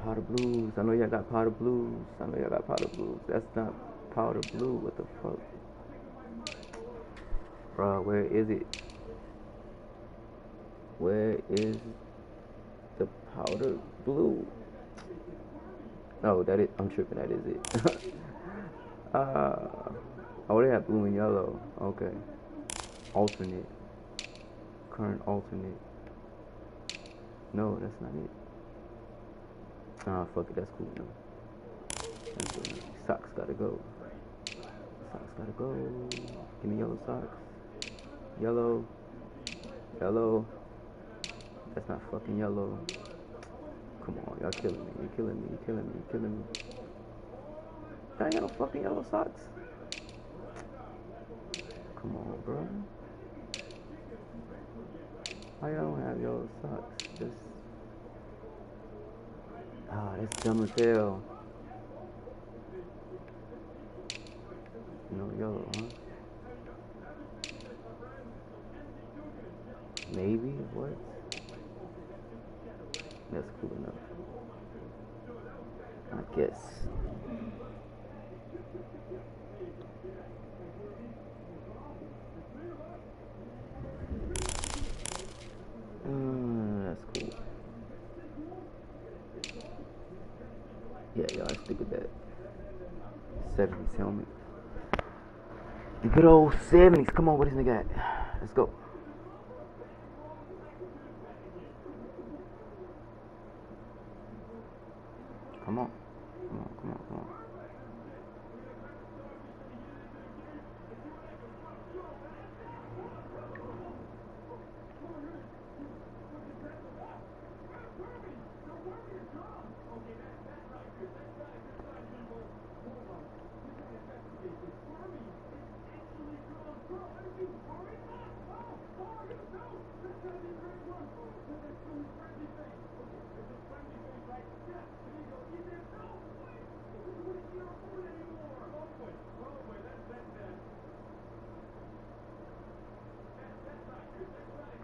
Powder blues. I know y'all got powder blues. I know y'all got powder blues. That's not powder blue. What the fuck? Bro, where is it? Where is the powder blue? No, that is. I'm tripping. That is it. Oh, they have blue and yellow. Okay. Alternate. Current alternate. No, that's not it. Ah, fuck it. That's cool enough. That's cool enough. Socks gotta go. Socks gotta go. Give me yellow socks. Yellow. Yellow. That's not fucking yellow. Come on, y'all killing me. You're killing me. You're killing me. You're killing me. I ain't got no fucking yellow socks. Come on, bro. Why y'all don't have yellow socks? Just that's dumb as hell. No yellow, huh? Maybe? What? That's cool enough. I guess. That's cool. Yeah, y'all stick with that. 70s helmet. The good old 70s. Come on, what this nigga at? Let's go. Come on. Come on, come on, come on.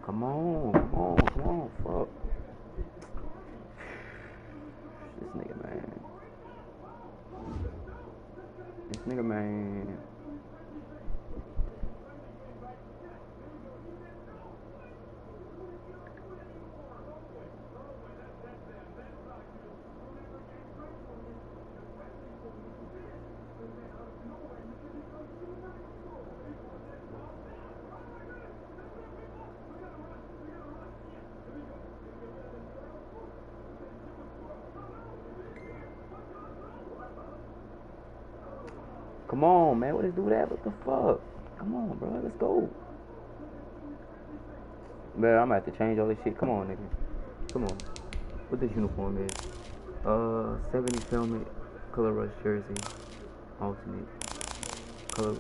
Come on, come on, come on, fuck. This nigga, man. This nigga, man. Come on, man. What is do that? What the fuck? Come on, bro. Let's go. Man, I'm gonna have to change all this shit. Come on, nigga. Come on. What this uniform is? 70s helmet, color rush jersey, alternate. Color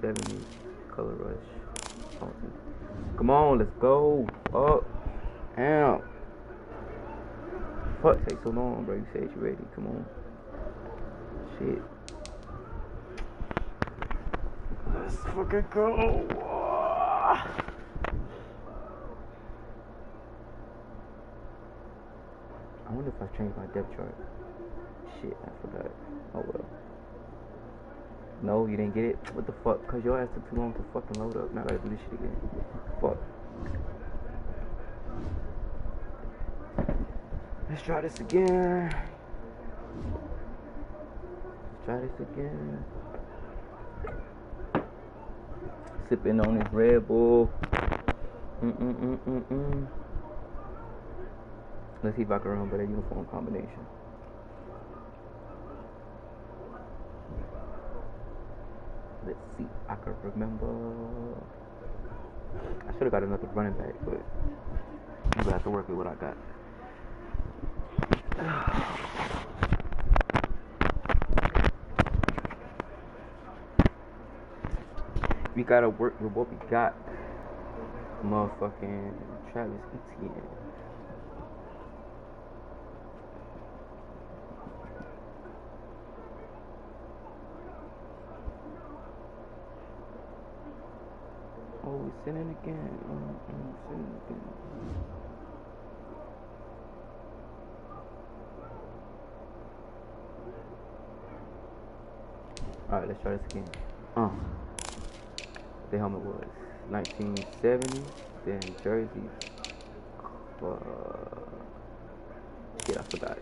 70s, color rush, alternate. Come on, let's go. Up. Damn. Fuck, take so long, bro. You said you ready. Come on. Shit. Let's fucking go. I wonder if I changed my depth chart. Shit, I forgot. Oh well. No, you didn't get it? What the fuck? Cause your ass took too long to fucking load up. Now I gotta do this shit again. Fuck. Let's try this again. Let's try this again. Sipping on this Red Bull. Let's see if I can remember that uniform combination. Let's see if I can remember. I should have got another running back, but I'm gonna have to work with what I got. We gotta work with what we got. Motherfucking Travis Etienne. Oh, we sinning again. Sinning again. Alright, let's try this again. The helmet was 1970s, then jersey. Shit, I forgot.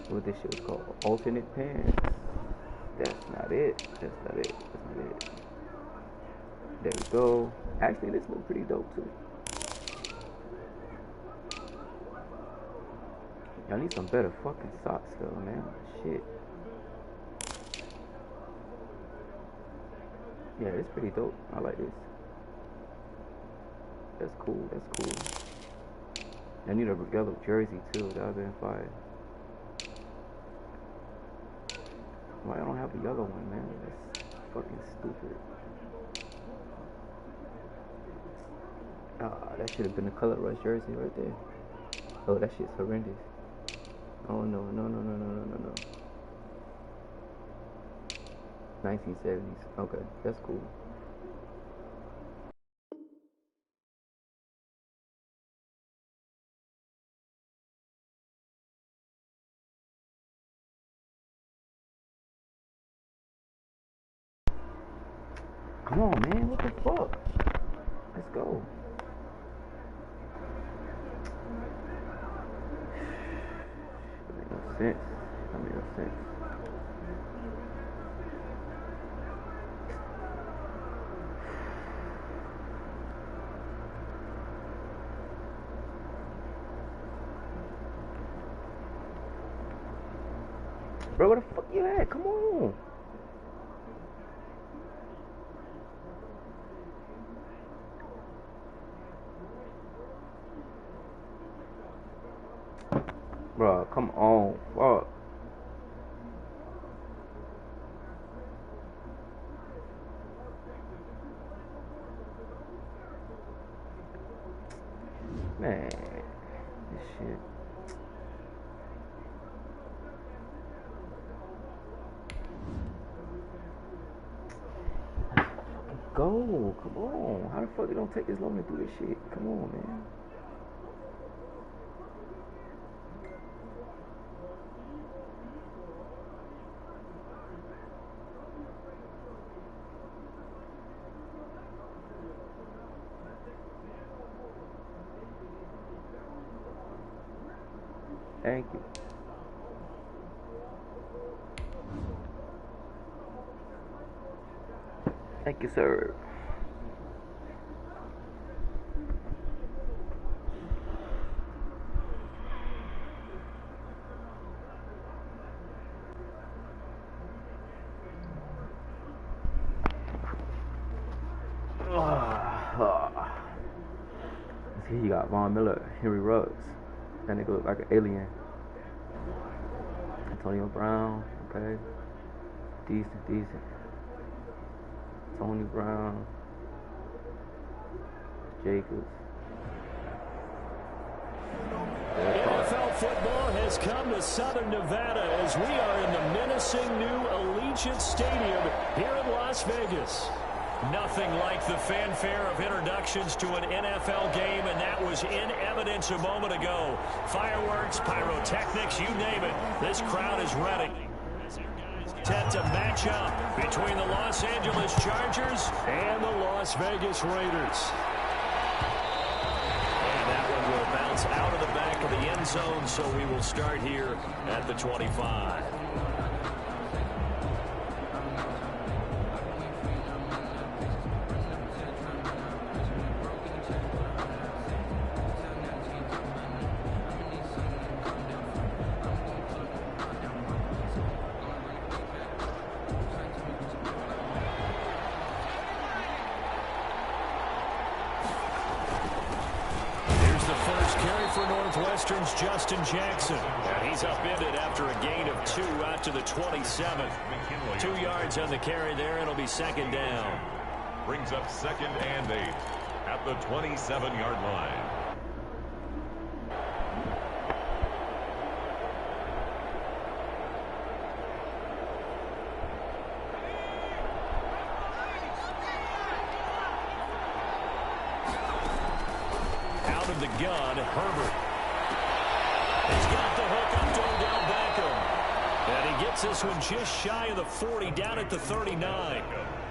What this shit was called? Alternate pants. That's not it. That's not it. That's not it. There we go. Actually, this looks pretty dope too. I need some better fucking socks though, man. Shit. Yeah, it's pretty dope. I like this. That's cool. That's cool. I need a yellow jersey too. That would've been fire. Why I don't have a yellow one, man? That's fucking stupid. That should have been a Color Rush jersey right there. Oh, that shit's horrendous. Oh no, no, no, no, no, no, no, no. 1970s. Okay, that's cool. Come on, man. What the fuck? Let's go. That made no sense. That made no sense. Bro, where the fuck you at? Come on. Bro, come on. Fuck. Man, this shit. Go. Come on. How the fuck it don't take this long to do this shit? Come on, man. Thank you. Thank you, sir. See, you got Von Miller, Henry Ruggs. That nigga look like an alien. Antonio Brown, okay. Decent. Tony Brown. Jacobs. NFL football has come to Southern Nevada as we are in the menacing new Allegiant Stadium here in Las Vegas. Nothing like the fanfare of introductions to an NFL game, and that was in evidence a moment ago. Fireworks, pyrotechnics, you name it. This crowd is ready. Set to match up between the Los Angeles Chargers and the Las Vegas Raiders. And that one will bounce out of the back of the end zone, so we will start here at the 25. Northwestern's Justin Jackson. And he's upended after a gain of 2 out to the 27. 2 yards on the carry there. It'll be second down. Brings up 2nd and 8 at the 27-yard line. Out of the gun, Herbert. He's got the hook up to Odell Beckham. And he gets this one just shy of the 40, down at the 39.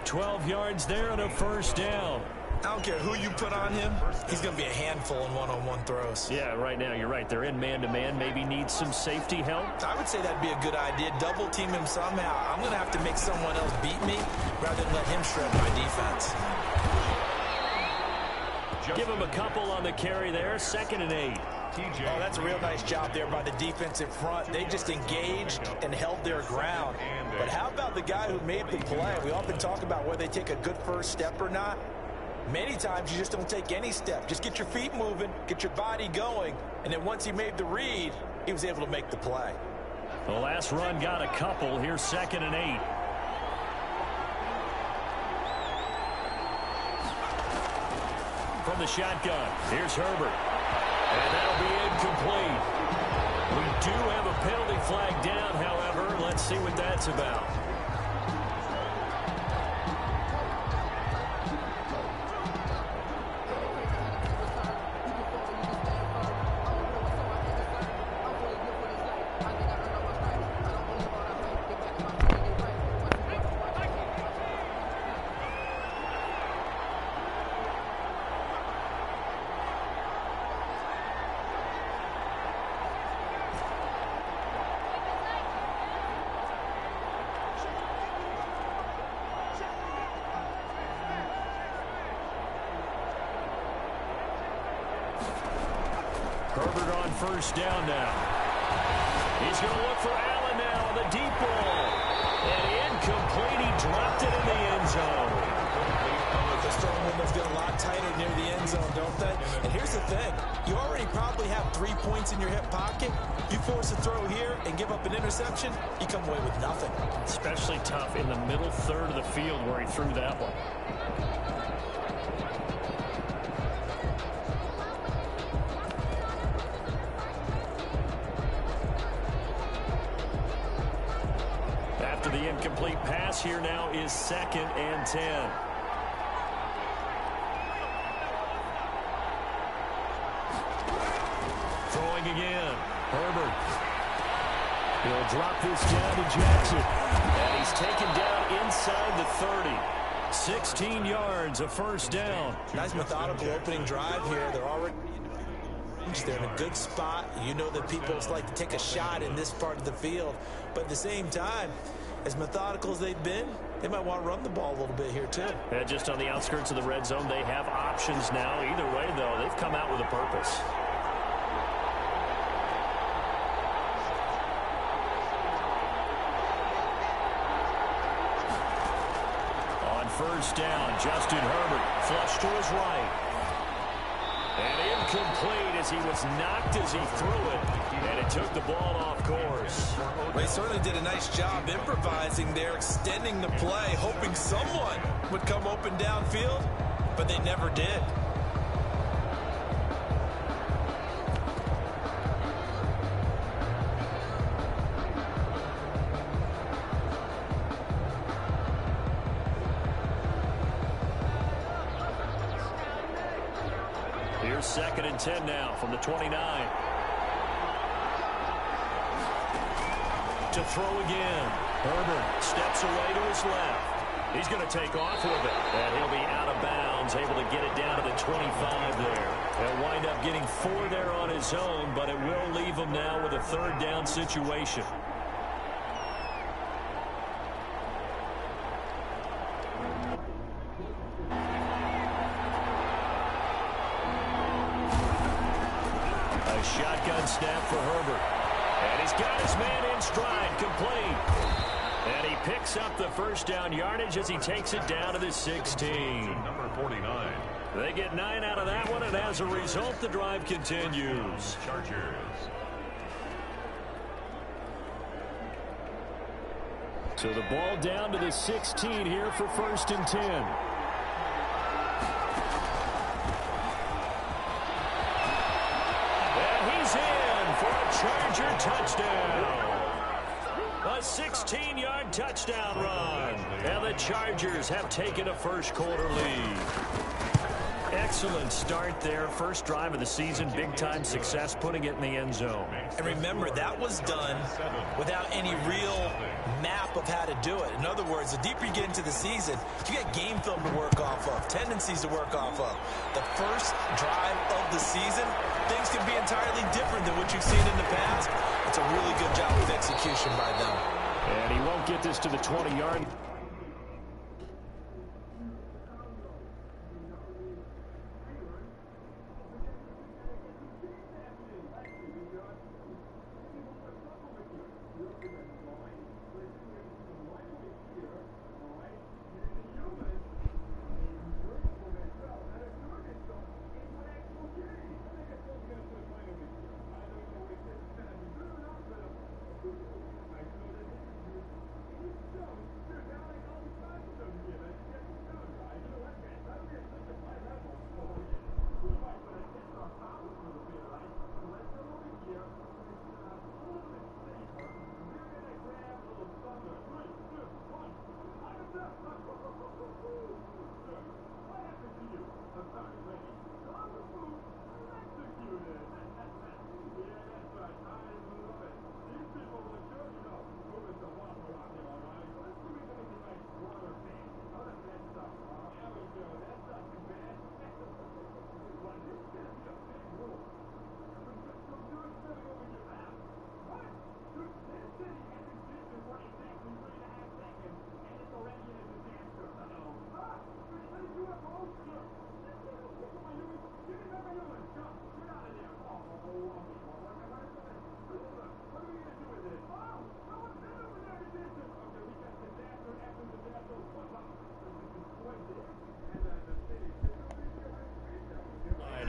12 yards there and a first down. I don't care who you put on him, he's going to be a handful in one-on-one throws. Yeah, right now, you're right. They're in man-to-man. Maybe needs some safety help. I would say that'd be a good idea. Double team him somehow. I'm going to have to make someone else beat me rather than let him shred my defense. Give him a couple on the carry there. 2nd and 8. Oh, that's a real nice job there by the defensive front. They just engaged and held their ground. But how about the guy who made the play? We often talk about whether they take a good first step or not. Many times you just don't take any step. Just get your feet moving, get your body going, and then once he made the read, he was able to make the play. The last run got a couple. Here's 2nd and 8. From the shotgun, here's Herbert. And that'll be incomplete. We do have a penalty flag down, however. Let's see what that's about. Herbert on first down now. He's going to look for Allen now on the deep ball. And incomplete. He dropped it in the end zone. The strong windows get a lot tighter near the end zone, don't they? And here's the thing. You already probably have 3 points in your hip pocket. You force a throw here and give up an interception, you come away with nothing. Especially tough in the middle third of the field where he threw that one. After the incomplete pass, here now is 2nd and 10. Throwing again. Herbert. He'll drop this down to Jackson. And he's taken down inside the 30. 16 yards, a first down. Nice methodical opening drive here. They're in a good spot. You know that people like to take a shot in this part of the field. But at the same time, as methodical as they've been, they might want to run the ball a little bit here too. Yeah, just on the outskirts of the red zone, they have options now. Either way, though, they've come out with a purpose. On first down, Justin Herbert flushed to his right. And incomplete as he was knocked as he threw it. And it took the ball off course. They certainly did a nice job improvising there, extending the play, hoping someone would come open downfield, but they never did. Here's 2nd and 10 now from the 29. To throw again. Herbert steps away to his left. He's going to take off with it. And he'll be out of bounds, able to get it down to the 25 there. He'll wind up getting 4 there on his own, but it will leave him now with a 3rd down situation. A shotgun snap for Herbert. And he's got his man in stride, complete. And he picks up the first down yardage as he takes it down to the 16. Number 49. They get 9 out of that one, and as a result, the drive continues. Chargers. So the ball down to the 16 here for 1st and 10. Charger touchdown. A 16-yard touchdown run. And the Chargers have taken a first quarter lead. excellent start there. First drive of the season, big-time success, putting it in the end zone. And remember, that was done without any real map of how to do it. In other words, the deeper you get into the season, you got game film to work off of, tendencies to work off of. The first drive of the season, things can be entirely different than what you've seen in the past. It's a really good job of execution by them. And he won't get this to the 20-yard.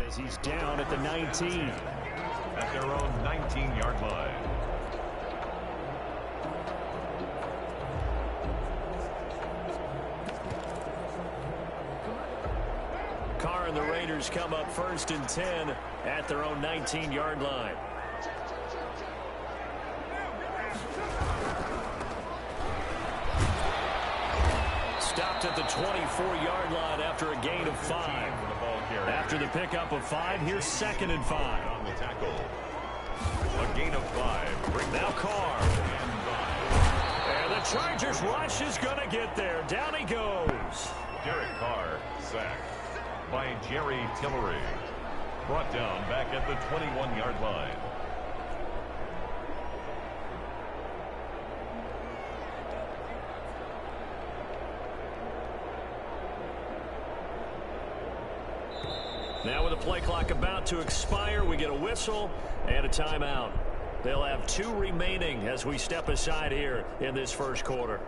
As he's down at the 19. At their own 19-yard line. Carr and the Raiders come up 1st and 10 at their own 19-yard line. Stopped at the 24-yard line after a gain of 5. After the pickup of 5, here's 2nd and 5. On the tackle. A gain of 5. Now Carr. And the Chargers rush is going to get there. Down he goes. Derek Carr sacked by Jerry Tillery. Brought down back at the 21-yard line. Now with the play clock about to expire, we get a whistle and a timeout. They'll have 2 remaining as we step aside here in this first quarter.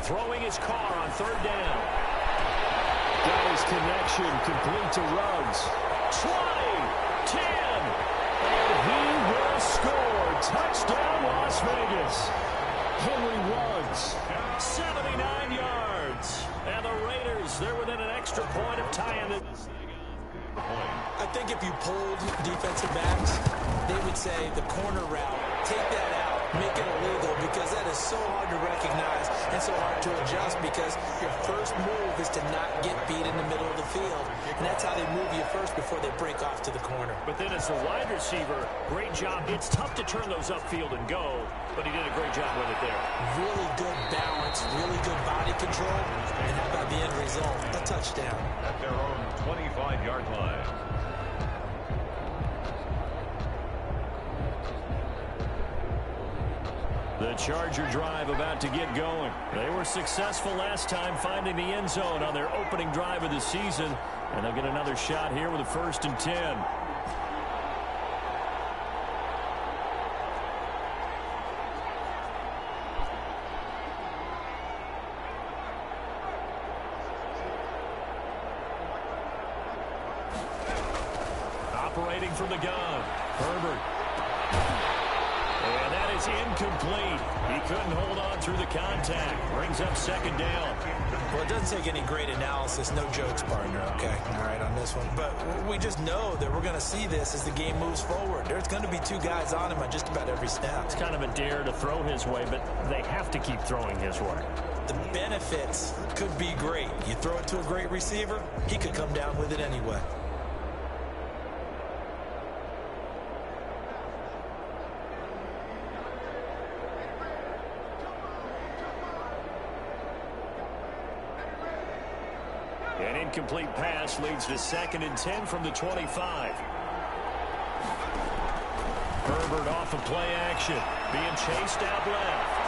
Throwing his Carr on 3rd down. Got his connection complete to Ruggs. 20, 10, and he will score. Touchdown, Las Vegas. Henry Ruggs, 79 yards. And the Raiders, they're within an extra point of tying it. I think if you polled defensive backs, they would say the corner route, take that out, make it illegal, because that is so hard to recognize and so hard to adjust, because your first move is to not get beat in the middle of the field. And that's how they move you first before they break off to the corner. But then as a wide receiver, great job. It's tough to turn those upfield and go, but he did a great job with it there. Really good balance, really good body control, and how about the end result? A touchdown. At their own 25-yard line. The Charger drive about to get going. They were successful last time finding the end zone on their opening drive of the season, and they'll get another shot here with a 1st and 10. operating from the gun. Herbert. And that is incomplete. He couldn't hold on through the contact. Brings up second down. Well, it doesn't take any great analysis. No jokes, partner, okay? All right, on this one. But we just know that we're going to see this as the game moves forward. There's going to be two guys on him on just about every snap. It's kind of a dare to throw his way, but they have to keep throwing his way. The benefits could be great. You throw it to a great receiver, he could come down with it anyway. An incomplete pass leads to 2nd and 10 from the 25. Herbert off of play action, being chased out left.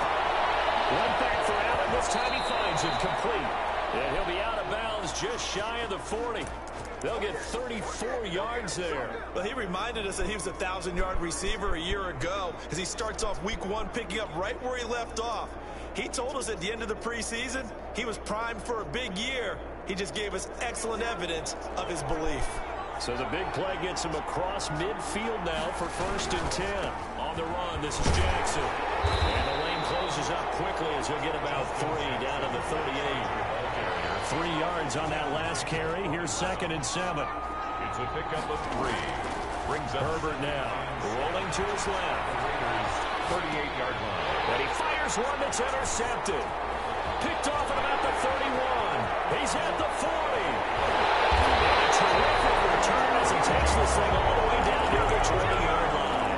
Went back for Allen. This time he finds him complete. And he'll be out of bounds just shy of the 40. They'll get 34 yards there. Well, he reminded us that he was a 1,000-yard receiver a year ago as he starts off week 1 picking up right where he left off. He told us at the end of the preseason he was primed for a big year. He just gave us excellent evidence of his belief. So the big play gets him across midfield now for 1st and 10. On the run, this is Jackson. And the lane closes up quickly as he'll get about 3 down to the 38. 3 yards on that last carry. Here's 2nd and 7. It's a pickup of 3. Brings up Herbert now, rolling to his left. 38-yard line. And he fires one that's intercepted. Picked off at about the 31. He's at the 40. And a terrific return as he takes this thing all the way down to the 20-yard line.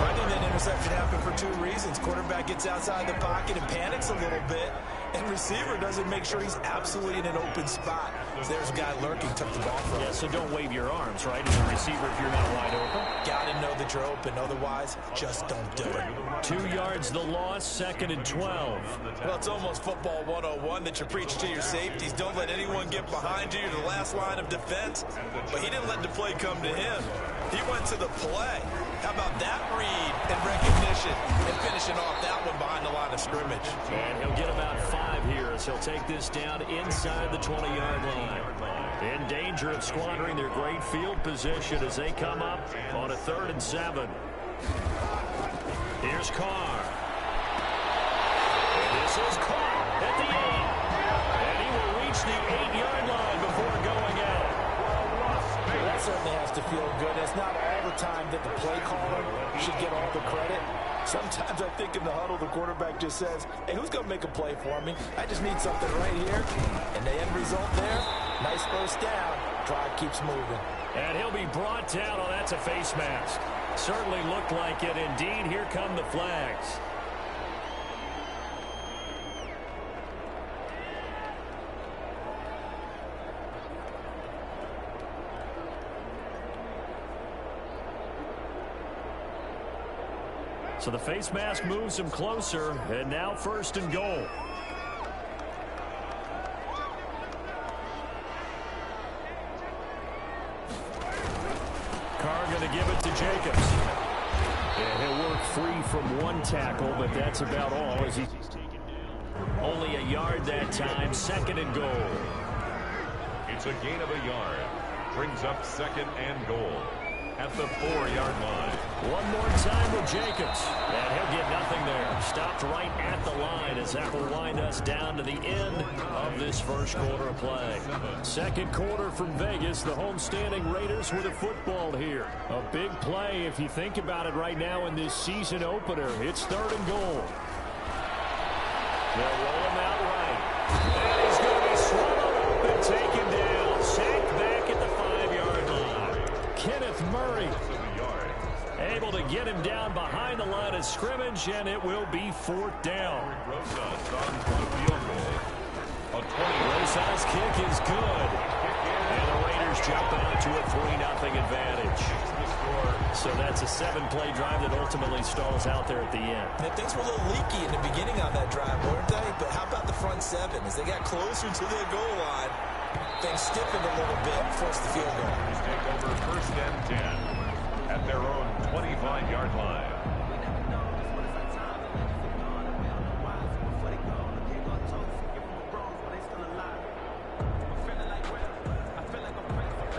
I think that interception happened for 2 reasons. Quarterback gets outside the pocket and panics a little bit, and receiver doesn't make sure he's absolutely in an open spot. So there's a guy lurking, took the ball from him. Yeah, so don't wave your arms, right, as a receiver if you're not wide open. Got to know that you're open. Otherwise, just don't do it. 2 yards the loss, 2nd and 12. Well, it's almost football 101 that you preach to your safeties. Don't let anyone get behind you. You're the last line of defense. But he didn't let the play come to him. He went to the play. How about that read and recognition and finishing off that one behind the line of scrimmage? And he'll get about 5 here as he'll take this down inside the 20-yard line. In danger of squandering their great field position as they come up on a 3rd and 7. Here's Carr. And this is caught at the 8. And he will reach the 8-yard line before going out. Well, that certainly has to feel good. It's not all the time that the play caller should get all the credit. Sometimes I think in the huddle, the quarterback just says, hey, who's going to make a play for me? I just need something right here. And the end result there, nice first down. Drive keeps moving. And he'll be brought down. Oh, that's a face mask. Certainly looked like it. Indeed, here come the flags. So the face mask moves him closer, and now 1st and goal. Carr going to give it to Jacobs. And he'll work free from 1 tackle, but that's about all as he's taken down. Only a yard that time, 2nd and goal. It's a gain of a yard. Brings up 2nd and goal at the 4-yard line. One more time with Jacobs. And he'll get nothing there. Stopped right at the line as that will wind us down to the end of this first quarter of play. 2nd quarter from Vegas. The homestanding Raiders with a football here. A big play if you think about it right now in this season opener. It's 3rd and goal. They'll roll him out right. And he's going to be swallowed up and taken down. Sacked back at the 5-yard line. Kenneth Murray able to get him down behind the line of scrimmage, and it will be 4th down. Rosa's kick is good. And the Raiders jump out to a 3-0 advantage. So that's a 7-play drive that ultimately stalls out there at the end. And things were a little leaky in the beginning on that drive, weren't they? But how about the front 7? As they got closer to their goal line, things stiffened a little bit, forced the field goal. Take over 1st and 10 at their own 25-yard line.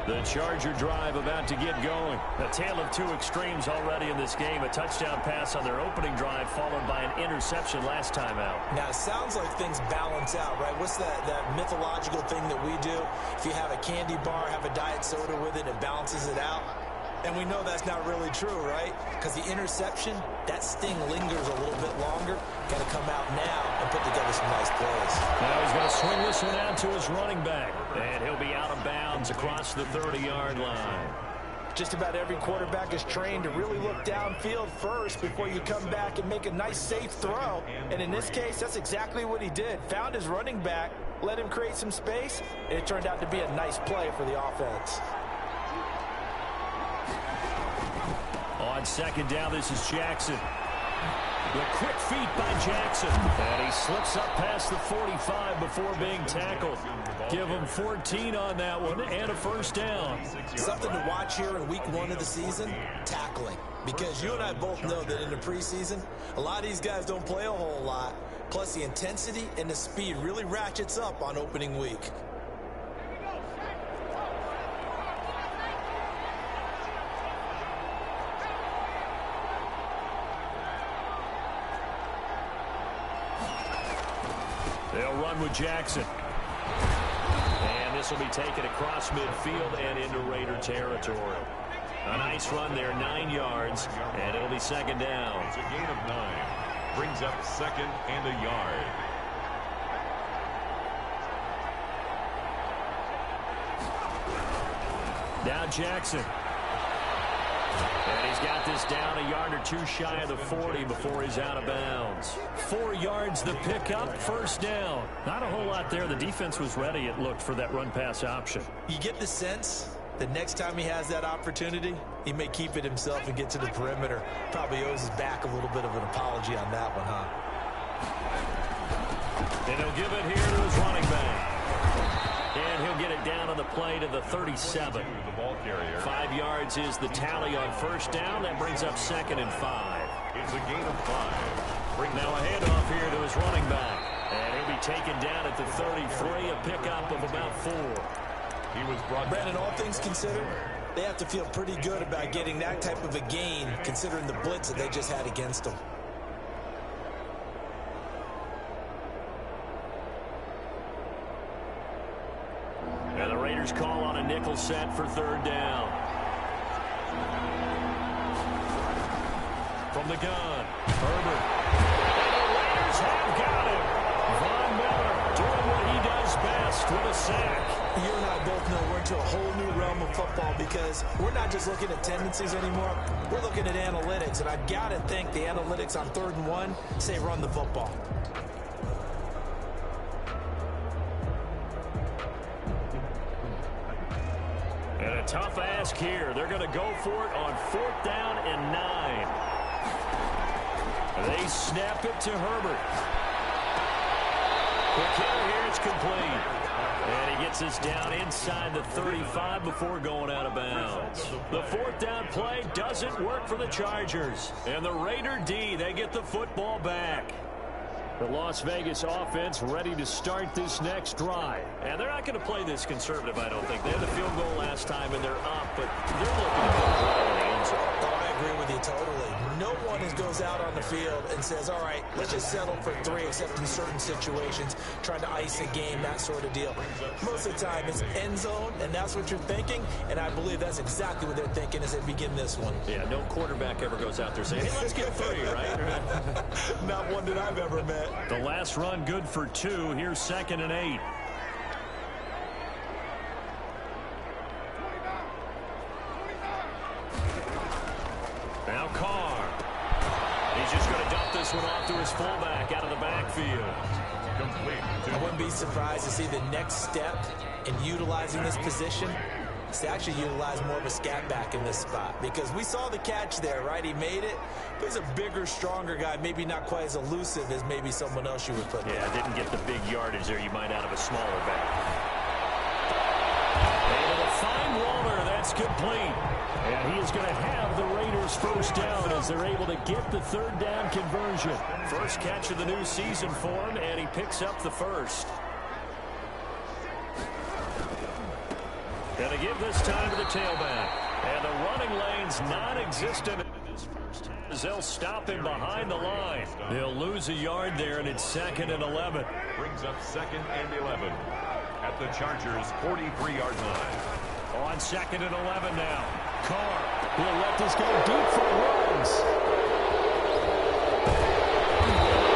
The Charger drive about to get going. A tale of two extremes already in this game. A touchdown pass on their opening drive followed by an interception last time out. Now, it sounds like things balance out, right? What's that mythological thing that we do? If you have a candy bar, have a diet soda with it, it balances it out. And we know that's not really true, right? Because the interception, that sting lingers a little bit longer. Got to come out now and put together some nice plays. Now he's going to swing this one out to his running back. And he'll be out of bounds across the 30-yard line. Just about every quarterback is trained to really look downfield first before you come back and make a nice, safe throw. And in this case, that's exactly what he did. Found his running back, let him create some space, and it turned out to be a nice play for the offense. On second down, this is Jackson. The quick feet by Jackson. And he slips up past the 45 before being tackled. Give him 14 on that one and a first down. Something to watch here in week 1 of the season, tackling. Because you and I both know that in the preseason, a lot of these guys don't play a whole lot. Plus the intensity and the speed really ratchets up on opening week. They'll run with Jackson. And this will be taken across midfield and into Raider territory. A nice run there, 9 yards, and it'll be second down. It's a gain of 9. Brings up second and a yard. Now Jackson. And he's got this down a yard or two shy of the 40 before he's out of bounds. 4 yards the pickup, first down. Not a whole lot there. The defense was ready, it looked, for that run-pass option. You get the sense that next time he has that opportunity, he may keep it himself and get to the perimeter. Probably owes his back a little bit of an apology on that one, huh? And he'll give it here to his running back. And he'll get it down on the play to the 37. The ball carrier. 5 yards is the tally on first down. That brings up second and 5. It's a gain of 5. Now a handoff here to his running back. And he'll be taken down at the 33, a pickup of about 4. He was brought Brandon, all things considered, they have to feel pretty good about getting that type of a gain considering the blitz that they just had against them. And the Raiders call on a nickel set for third down. From the gun, Herbert. And the Raiders have got him. Von Miller doing what he does best with a sack. You and I both know we're into a whole new realm of football because we're not just looking at tendencies anymore. We're looking at analytics, and I've got to think the analytics on 3rd and 1 say run the football. And a tough ask here. They're going to go for it on 4th down and 9. They snap it to Herbert. Quick hit here, it's complete. And he gets us down inside the 35 before going out of bounds. The 4th down play doesn't work for the Chargers. And the Raider D, they get the football back. The Las Vegas offense ready to start this next drive. And they're not going to play this conservative, I don't think. They had the field goal last time, and they're up, but they're looking to go right in the end zone. Oh, I agree with you totally. No one goes out on the field and says, all right, let's just settle for 3, except in certain situations, trying to ice a game, that sort of deal. Most of the time, it's end zone, and that's what you're thinking, and I believe that's exactly what they're thinking as they begin this one. Yeah, no quarterback ever goes out there saying, hey, let's get 3, right? Not one that I've ever met. The last run good for 2. Here's 2nd and 8. Now Carr. He's just going to dump this one off to his fullback out of the backfield. complete. I wouldn't be surprised to see the next step in utilizing this position is to actually utilize more of a scat back in this spot, because we saw the catch there, right? He made it, but he's a bigger, stronger guy, maybe not quite as elusive as maybe someone else you would put there. Yeah, didn't get the big yardage there you might out of a smaller back. Able to find Waller, that's complete. And he is going to have the Raiders first down as they're able to get the third down conversion. First catch of the new season for him, and he picks up the first. And they give this time to the tailback. And the running lane's non-existent in this first half as they'll stop him behind the line. They'll lose a yard there, and it's 2nd and 11. Brings up 2nd and 11 at the Chargers' 43-yard line. On 2nd and 11 now. Carr will let this go deep for runs.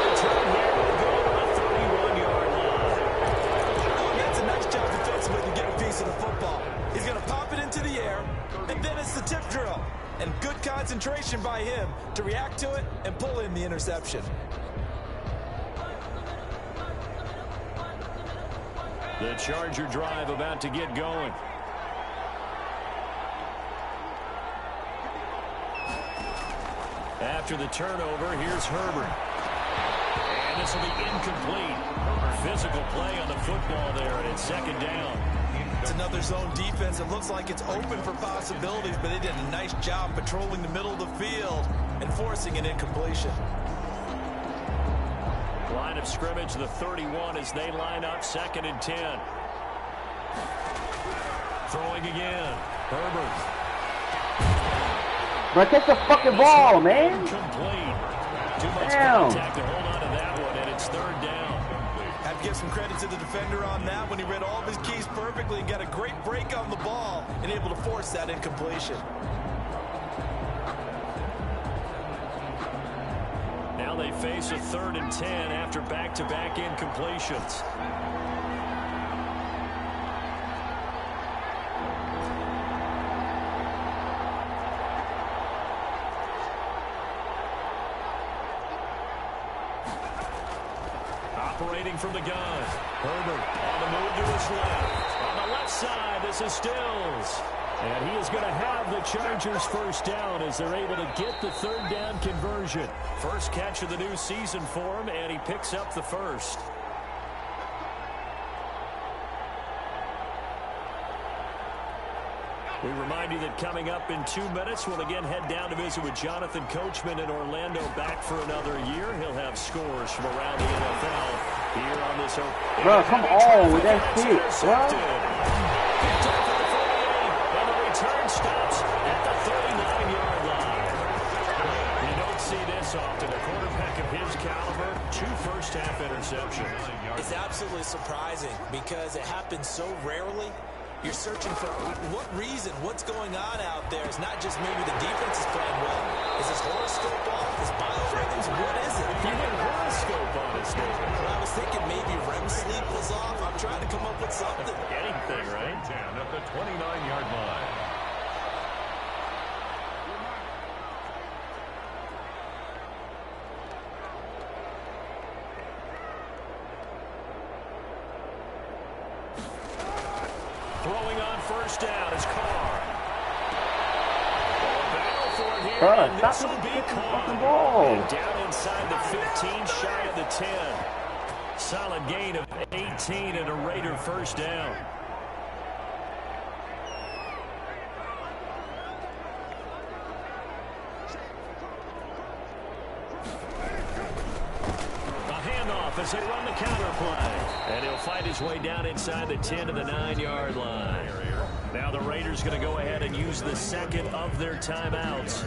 Return here will go to the 31-yard line. That's a nice job defensively to get a piece of the football. He's going to pop it into the air, and then it's the tip drill. And good concentration by him to react to it and pull in the interception. The Charger drive about to get going. After the turnover, here's Herbert. And this will be incomplete. Physical play on the football there, and it's 2nd down. It's another zone defense. It looks like it's open for possibilities, but they did a nice job patrolling the middle of the field and forcing an incompletion. Line of scrimmage, the 31 as they line up 2nd and 10. Throwing again. Herbert. Bro, catch the fucking ball, man. Incomplete. Too much Damn. contact to hold on to that one, and it's 3rd down. Have to give some credit to the defender on that when he read all of his keys perfectly and got a great break on the ball and able to force that incompletion. Now they face a 3rd and 10 after back-to-back incompletions. Operating from the gun. Herbert on the move to his left. On the left side, this is Stills. And he is going to have the Chargers 1st down as they're able to get the 3rd down conversion. First catch of the new season for him, and he picks up the 1st. We remind you that coming up in 2 minutes, we'll again head down to visit with Jonathan Coachman in Orlando, back for another year. He'll have scores from around the NFL here on this open. Bro, come on with that shit, bro. And the return stops at the 39-yard line. You don't see this often. A quarterback of his caliber, 2 first-half interceptions. It's absolutely surprising because it happens so rarely. You're searching for what reason, what's going on out there. It's not just maybe the defense is playing well. Is his horoscope off? Is biorhythms? What is it? He did horoscope on his name. Well, I was thinking maybe REM sleep was off. I'm trying to come up with something. Anything, right? 10 at the 29-yard line. Throwing on 1st down is Carr. Battle for it here, Bro, and stop this will with be the fucking Carr. ball. And down inside the 15, shy of the 10. Solid gain of 18 and a Raider 1st down. As they run the counter play. And he'll fight his way down inside the 10 to the 9-yard line. Now the Raiders going to go ahead and use the 2nd of their timeouts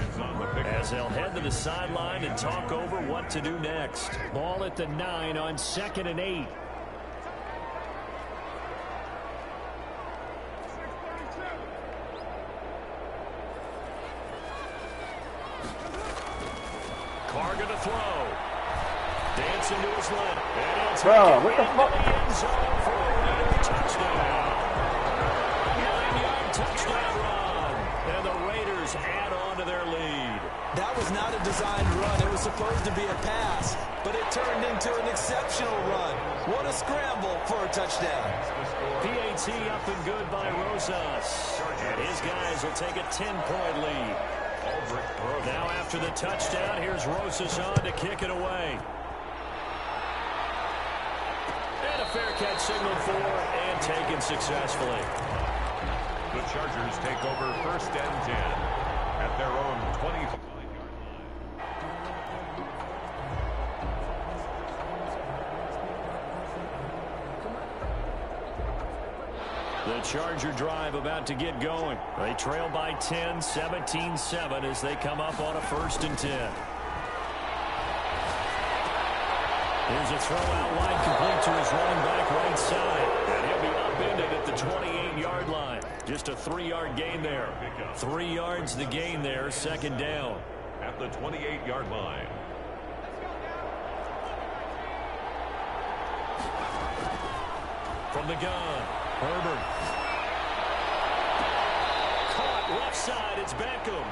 as they'll head to the sideline and talk over what to do next. Ball at the 9 on 2nd and 8. Carr going to throw. Dancing to his left. Bro, what the fuck? Touchdown. 9-yard touchdown run. And the Raiders add on to their lead. That was not a designed run. It was supposed to be a pass, but it turned into an exceptional run. What a scramble for a touchdown. PAT up and good by Rosas. And his guys will take a 10-point lead. Now after the touchdown, here's Rosas on to kick it away. Fair catch signaled for and taken successfully. The Chargers take over 1st and 10 at their own 25-yard line. The Charger drive about to get going. They trail by 10, 17-7 as they come up on a 1st and 10. Here's a throw out wide, complete to his running back right side. And he'll be upended at the 28-yard line. Just a 3-yard gain there. 3 yards the gain there, 2nd down. At the 28-yard line. From the gun, Herbert. Caught left side, it's Beckham.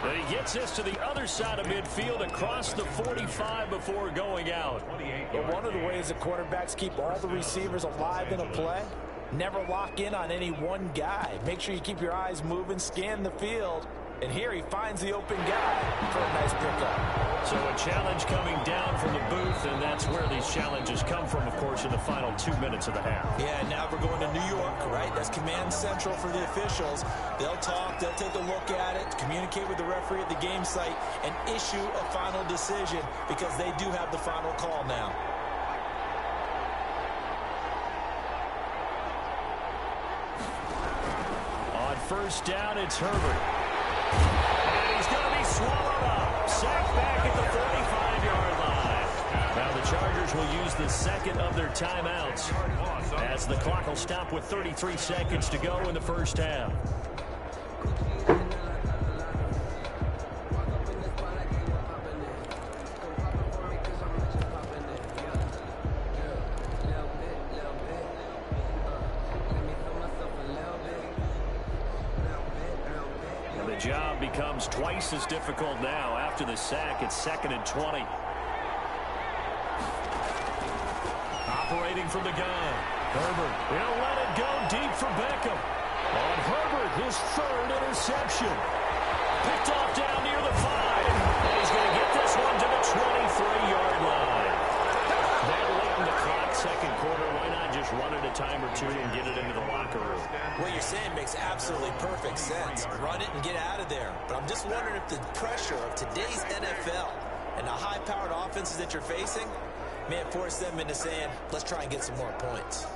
And he gets this to the other side of midfield across the 45 before going out. But one of the ways the quarterbacks keep all the receivers alive in a play, never lock in on any one guy. Make sure you keep your eyes moving, scan the field. And here he finds the open guy for a nice pickup. So a challenge coming down from the booth, and that's where these challenges come from, of course, in the final 2 minutes of the half. Yeah, and now we're going to New York, right? That's command central for the officials. They'll talk, they'll take a look at it, communicate with the referee at the game site, and issue a final decision because they do have the final call now. On 1st down, it's Herbert. And he's going to be swallowed up. Sacked back at the 45-yard line. Now the Chargers will use the 2nd of their timeouts as the clock will stop with 33 seconds to go in the 1st half. The job becomes twice as difficult now. After the sack, it's 2nd and 20. Operating from the gun. Herbert. He'll let it go deep for Beckham. On Herbert, his 3rd interception. Picked off down near the 5. And he's going to get this one to the 23-yard line. That late in the clock, 2nd quarter. Why not just run it a time or two and get it into the locker room? What you're saying makes absolutely perfect sense. Run it and get out of there. But I'm just wondering if the pressure of today's NFL and the high-powered offenses that you're facing may have forced them into saying, let's try and get some more points.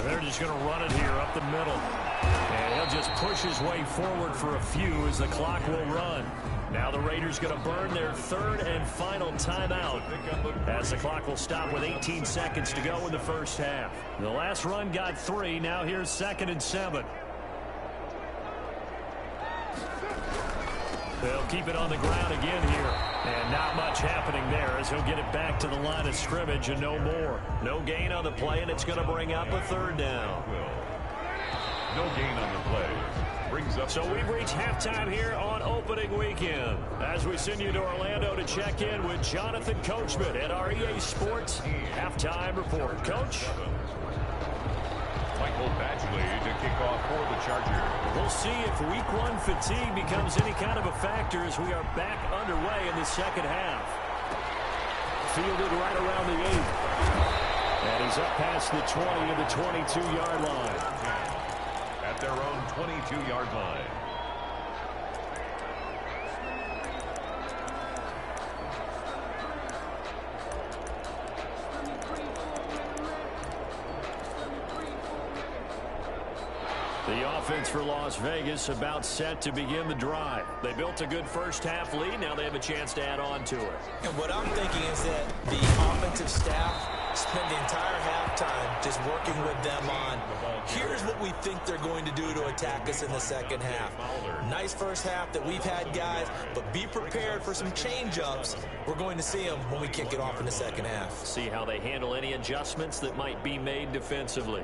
They're just going to run it here up the middle. And he'll just push his way forward for a few as the clock will run. Now the Raiders going to burn their 3rd and final timeout as the clock will stop with 18 seconds to go in the 1st half. The last run got 3. Now here's 2nd and 7. They'll keep it on the ground again here. And not much happening there as he'll get it back to the line of scrimmage and no more. No gain on the play, and it's going to bring up a 3rd down. No gain on the play. Brings up. So we've reached halftime here on opening weekend as we send you to Orlando to check in with Jonathan Coachman at our EA Sports halftime report. Coach? Michael Badgley to kick off for the Chargers. We'll see if week 1 fatigue becomes any kind of a factor as we are back underway in the 2nd half. Fielded right around the 8. And he's up past the 20 to the 22-yard line. At their own 22-yard line. The offense for Las Vegas about set to begin the drive. They built a good 1st half lead. Now they have a chance to add on to it. And what I'm thinking is that the offensive staff spend the entire halftime just working with them on, here's what we think they're going to do to attack us in the 2nd half. Nice 1st half that we've had, guys, but be prepared for some change-ups. We're going to see them when we kick it off in the 2nd half. See how they handle any adjustments that might be made defensively.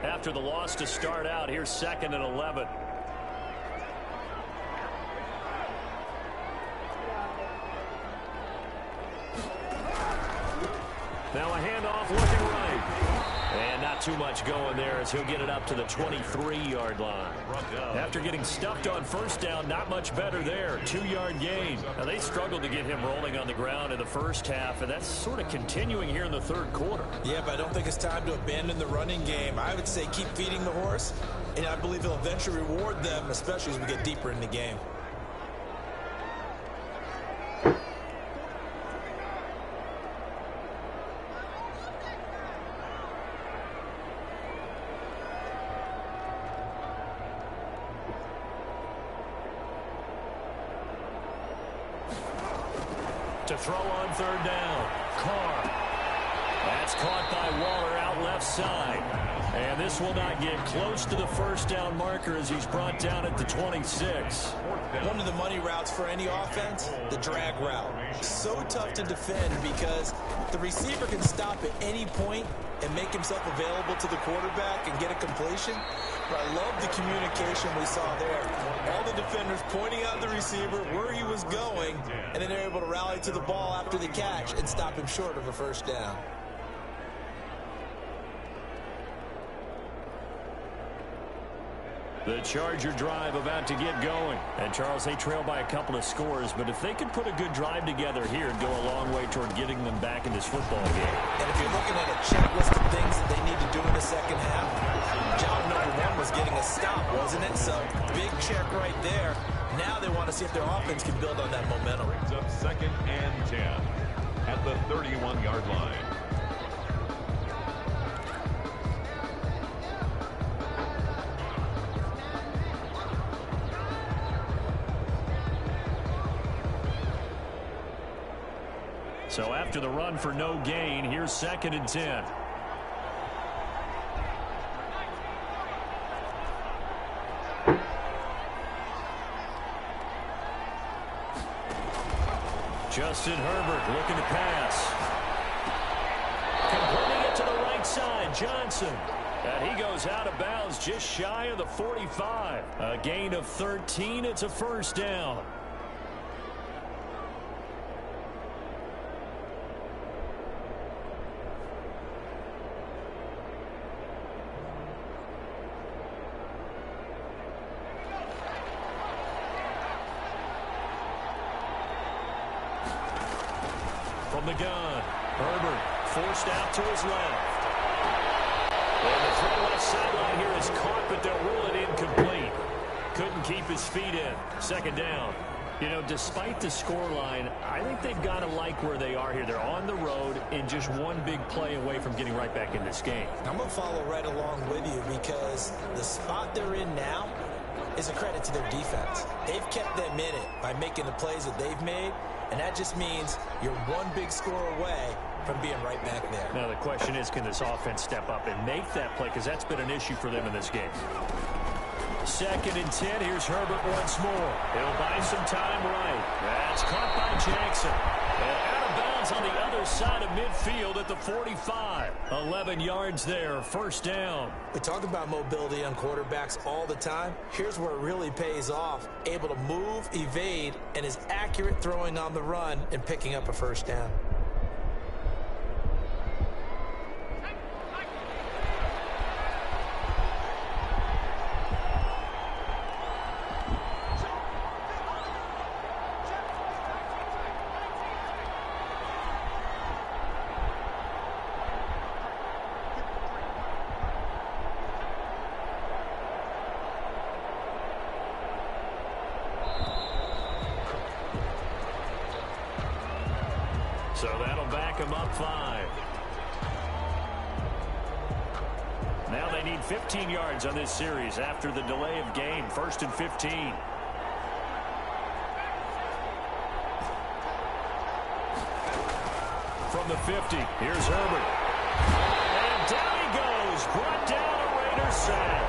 After the loss to start out, here's 2nd and 11. Now a handoff looking right. And not too much going there as he'll get it up to the 23-yard line. After getting stuffed on first down, not much better there. 2-yard gain. Now, they struggled to get him rolling on the ground in the first half, and that's sort of continuing here in the third quarter. Yeah, but I don't think it's time to abandon the running game. I would say keep feeding the horse, and I believe he'll eventually reward them, especially as we get deeper in the game. To throw on third down. Carr. That's caught by Waller out left side. And this will not get close to the first down marker as he's brought down at the 26. One of the money routes for any offense, the drag route. So tough to defend because the receiver can stop at any point and make himself available to the quarterback and get a completion. But I love the communication we saw there. All the defenders pointing out the receiver where he was going, and then they're able to rally to the ball after the catch and stop him short of a first down. The Charger drive about to get going. And, Charles, they trail by a couple of scores, but if they could put a good drive together here and go a long way toward getting them back in this football game. And if you're looking at a checklist of things that they need to do in the second half, job number one was getting a stop, wasn't it? So, big check right there. Now they want to see if their offense can build on that momentum. Brings up 2nd and 10 at the 31-yard line. So after the run for no gain, here's 2nd and 10. Justin Herbert looking to pass. Completing it to the right side, Johnson. And he goes out of bounds just shy of the 45. A gain of 13. It's a first down. From the gun, Herbert forced out to his left. And the throw left sideline here is caught, but they'll rule it incomplete. Couldn't keep his feet in. 2nd down. You know, despite the scoreline, I think they've got to like where they are here. They're on the road and just one big play away from getting right back in this game. I'm going to follow right along with you because the spot they're in now is a credit to their defense. They've kept them in it by making the plays that they've made, and that just means you're one big score away from being right back there. Now the question is, can this offense step up and make that play? Because that's been an issue for them in this game. 2nd and 10. Here's Herbert once more. He'll buy some time right. That's caught by Jackson. And out of bounds on the other side of midfield at the 45. 11 yards there. First down. We talk about mobility on quarterbacks all the time. Here's where it really pays off. Able to move, evade, and is accurate throwing on the run and picking up a first down. So that'll back them up 5. Now they need 15 yards on this series after the delay of game. 1st and 15. From the 50, here's Herbert. And down he goes. Brought down a Raiders sack.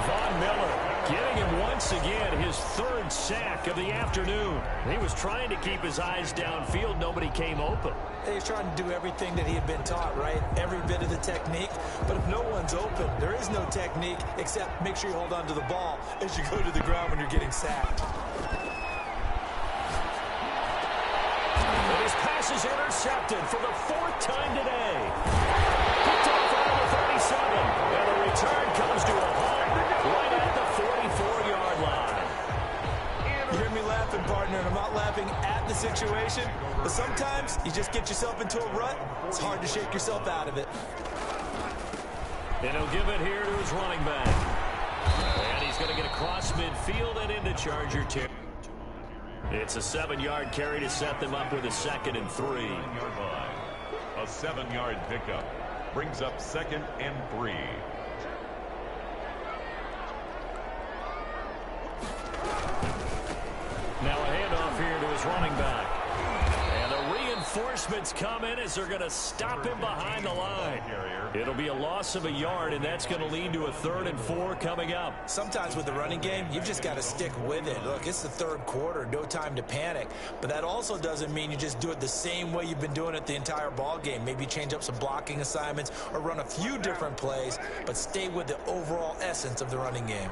Von Miller getting him once again his 3rd sack of the afternoon. He was trying to keep his eyes downfield. Nobody came open. He's trying to do everything that he had been taught, right? Every bit of the technique. But if no one's open, there is no technique except make sure you hold on to the ball as you go to the ground when you're getting sacked. And his pass is intercepted for the 4th time today. Picked off around the just get yourself into a rut, it's hard to shake yourself out of it. And he'll give it here to his running back. And he's going to get across midfield and into Charger territory. It's a 7-yard carry to set them up with a 2nd and 3. A 7-yard pickup brings up 2nd and 3. Now a handoff here to his running back. And the reinforcements come in as they're going to stop him behind the line. It'll be a loss of a yard, and that's going to lead to a 3rd and 4 coming up. Sometimes with the running game, you've just got to stick with it. Look, it's the 3rd quarter, no time to panic. But that also doesn't mean you just do it the same way you've been doing it the entire ball game. Maybe change up some blocking assignments or run a few different plays, but stay with the overall essence of the running game.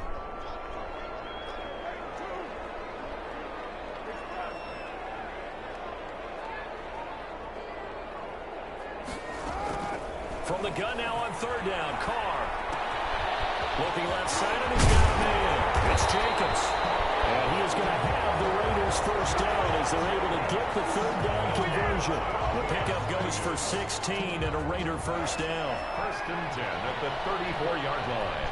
From the gun now on 3rd down, Carr. Looking left side, and he's got a man. It's Jacobs. And he is going to have the Raiders 1st down as they're able to get the 3rd down conversion. The pickup goes for 16 and a Raider 1st down. 1st and 10 at the 34-yard line.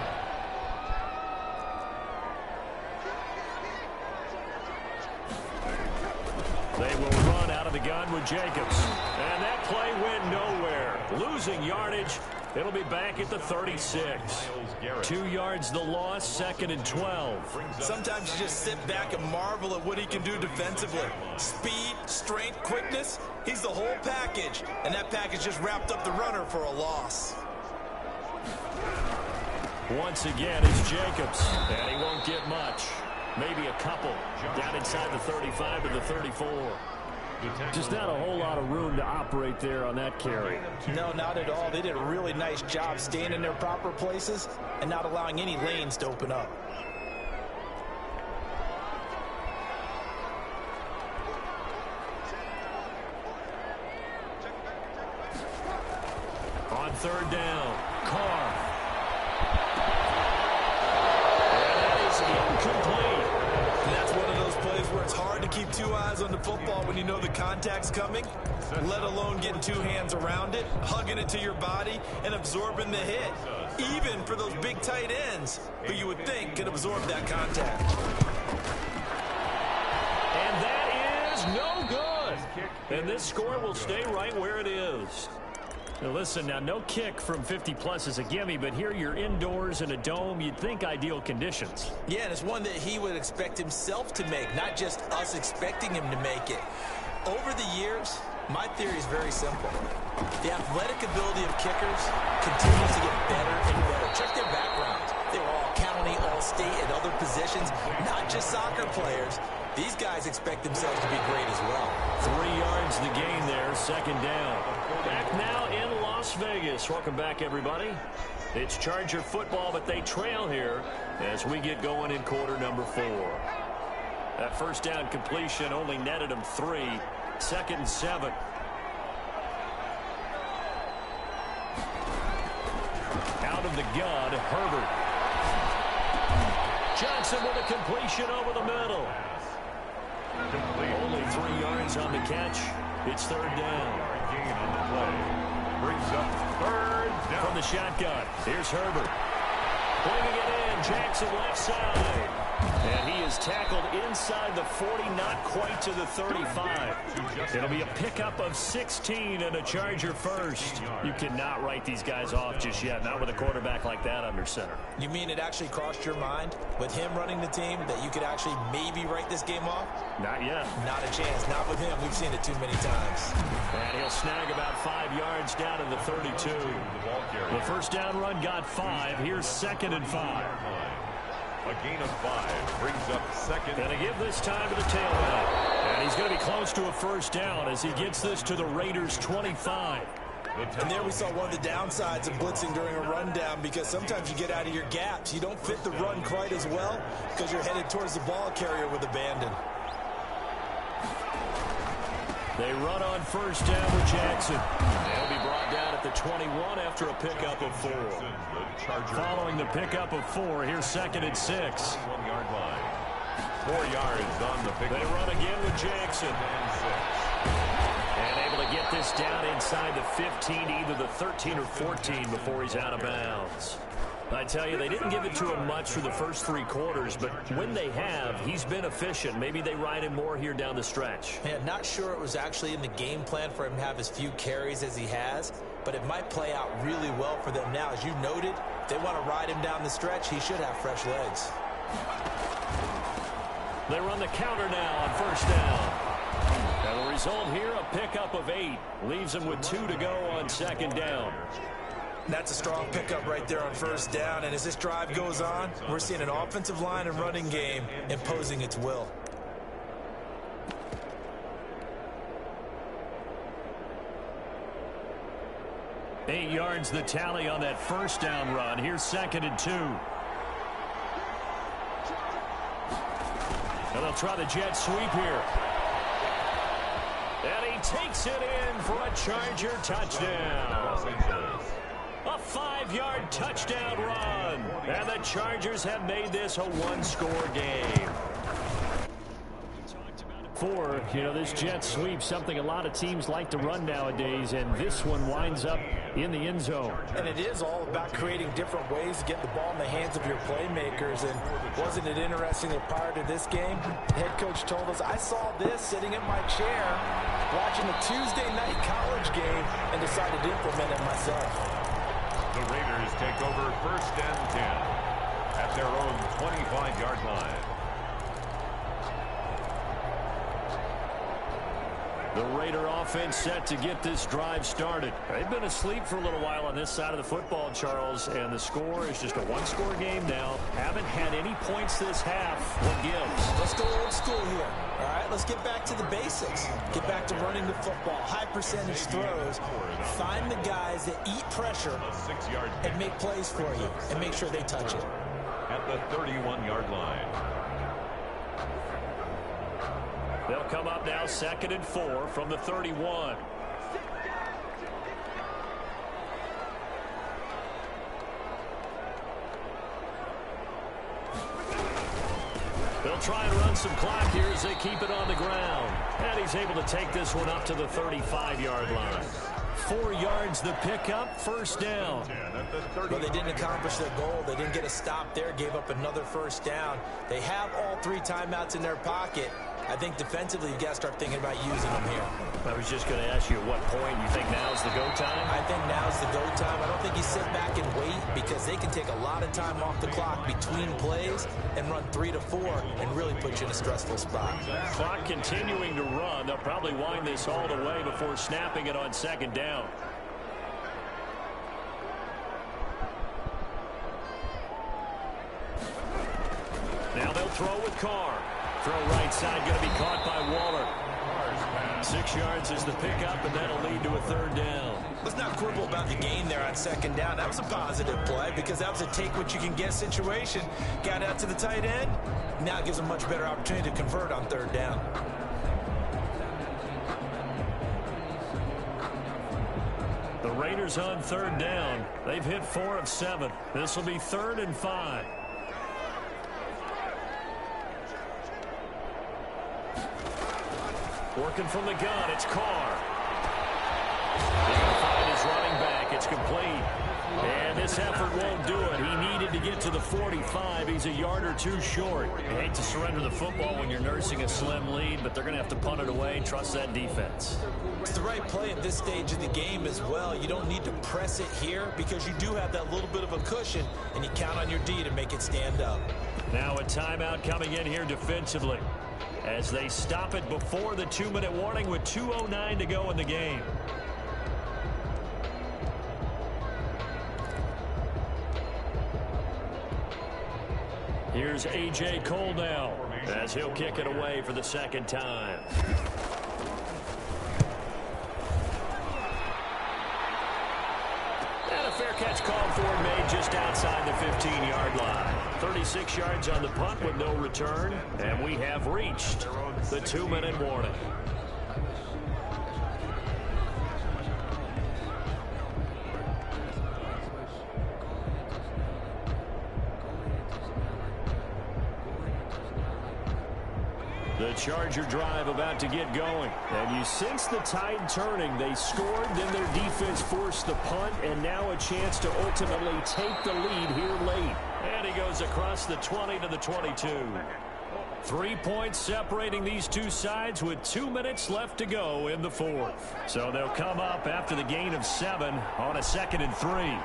They will run out of the gun with Jacobs. And that play went nowhere. Losing yardage. It'll be back at the 36. 2 yards the loss, 2nd and 12. Sometimes you just sit back and marvel at what he can do defensively. Speed, strength, quickness. He's the whole package. And that package just wrapped up the runner for a loss. Once again, it's Jacobs. And he won't get much. Maybe a couple. Down inside the 35 to the 34. Just not a whole lot of room to operate there on that carry. No, not at all. They did a really nice job staying in their proper places and not allowing any lanes to open up. On 3rd down, Carr. Incomplete. And that's one of those plays where it's hard to keep 2 eyes on the football when you know the contact's coming, let alone getting 2 hands around it, hugging it to your body, and absorbing the hit. Even for those big tight ends who you would think could absorb that contact. And that is no good. And this score will stay right where it is. Now listen, now no kick from 50-plus is a gimme, but here you're indoors in a dome. You'd think ideal conditions. Yeah, and it's one that he would expect himself to make, not just us expecting him to make it. Over the years, my theory is very simple. The athletic ability of kickers continues to get better and better. Check their backgrounds. They were all county, all state, and other positions, not just soccer players. These guys expect themselves to be great as well. 3 yards the gain there, 2nd down. Back now in Las Vegas. Welcome back, everybody. It's Charger football, but they trail here as we get going in quarter number 4. That 1st down completion only netted them 3. 2nd and 7. Out of the gun, Herbert. Johnson with a completion over the middle. Only 3 yards on the catch. It's 3rd down. Gain on the play. Brings up 3rd down. From the shotgun, here's Herbert. Bringing it in, Jackson left side. And he is tackled inside the 40, not quite to the 35. It'll be a pickup of 16 and a Charger 1st. You cannot write these guys off just yet, not with a quarterback like that under center. You mean it actually crossed your mind with him running the team that you could actually maybe write this game off? Not yet. Not a chance. Not with him. We've seen it too many times. And he'll snag about 5 yards down in the 32. The 1st down run got 5. Here's 2nd and 5. A gain of 5 brings up 2nd. And to give this time to the tailback. And he's going to be close to a 1st down as he gets this to the Raiders' 25. And there we saw one of the downsides of blitzing during a rundown, because sometimes you get out of your gaps. You don't fit the run quite as well because you're headed towards the ball carrier with abandon. They run on 1st down with Jackson. They'll be brought down at the 21 after a pickup of 4. Following the pickup of 4, here's 2nd and 6. 1-yard line. 4 yards on the pickup. They run again with Jackson. And able to get this down inside the 15, either the 13 or 14 before he's out of bounds. I tell you, they didn't give it to him much for the first 3 quarters, but when they have, he's been efficient. Maybe they ride him more here down the stretch. Man, not sure it was actually in the game plan for him to have as few carries as he has, but it might play out really well for them now. As you noted, if they want to ride him down the stretch, he should have fresh legs. They run the counter now on first down. And the result here, a pickup of 8. Leaves them with 2 to go on second down. That's a strong pickup right there on first down. And as this drive goes on, we're seeing an offensive line and running game imposing its will. Eight yards the tally on that first down run. Here's 2nd and 2. And they'll try the jet sweep here. And he takes it in for a Charger touchdown. A 5-yard touchdown run. And the Chargers have made this a 1-score game. This jet sweep, something a lot of teams like to run nowadays, and this one winds up in the end zone. And it is all about creating different ways to get the ball in the hands of your playmakers. And wasn't it interesting that prior to this game, the head coach told us, I saw this sitting in my chair watching a Tuesday night college game and decided to implement it myself. The Raiders take over 1st and 10 at their own 25-yard line. The Raider offense set to get this drive started. They've been asleep for a little while on this side of the football, Charles, and the score is just a 1-score game now. Haven't had any points this half. What gives? Let's go old school here. All right, let's get back to the basics. Get back to running the football, high percentage throws. Find the guys that eat pressure and make plays for you and make sure they touch it. At the 31-yard line. They'll come up now 2nd and 4 from the 31. They'll try and run some clock here as they keep it on the ground. And he's able to take this one up to the 35-yard line. 4 yards the pickup, first down. Well, they didn't accomplish their goal. They didn't get a stop there, gave up another first down. They have all 3 timeouts in their pocket. I think defensively, you've got to start thinking about using them here. I was just going to ask you at what point you think now's the go time? I think now's the go time. I don't think you sit back and wait because they can take a lot of time off the clock between plays and run 3 to 4 and really put you in a stressful spot. Clock continuing to run. They'll probably wind this all the way before snapping it on second down. Now they'll throw with Carr. Throw right side, going to be caught by Waller. 6 yards is the pickup, and that'll lead to a 3rd down. Let's not quibble about the gain there on second down. That was a positive play because that was a take-what-you-can-get situation. Got out to the tight end. Now it gives a much better opportunity to convert on 3rd down. The Raiders on 3rd down. They've hit 4 of 7. This will be 3rd and 5. Working from the gun, it's Carr. He's going to find his running back. It's complete. And this effort won't do it. He needed to get to the 45. He's a yard or 2 short. You hate to surrender the football when you're nursing a slim lead, but they're going to have to punt it away. Trust that defense. It's the right play at this stage of the game as well. You don't need to press it here because you do have that little bit of a cushion, and you count on your D to make it stand up. Now a timeout coming in here defensively as they stop it before the 2-minute warning with 2:09 to go in the game. Here's A.J. Cole now as he'll kick it away for the 2nd time. And a fair catch called for and made just outside the 15-yard line. 36 yards on the punt with no return, and we have reached the 2-minute warning. The Charger drive about to get going. And you sense the tide turning. They scored, then their defense forced the punt, and now a chance to ultimately take the lead here late. And he goes across the 20 to the 22. 3 points separating these two sides with 2 minutes left to go in the fourth. So they'll come up after the gain of 7 on a 2nd and 3.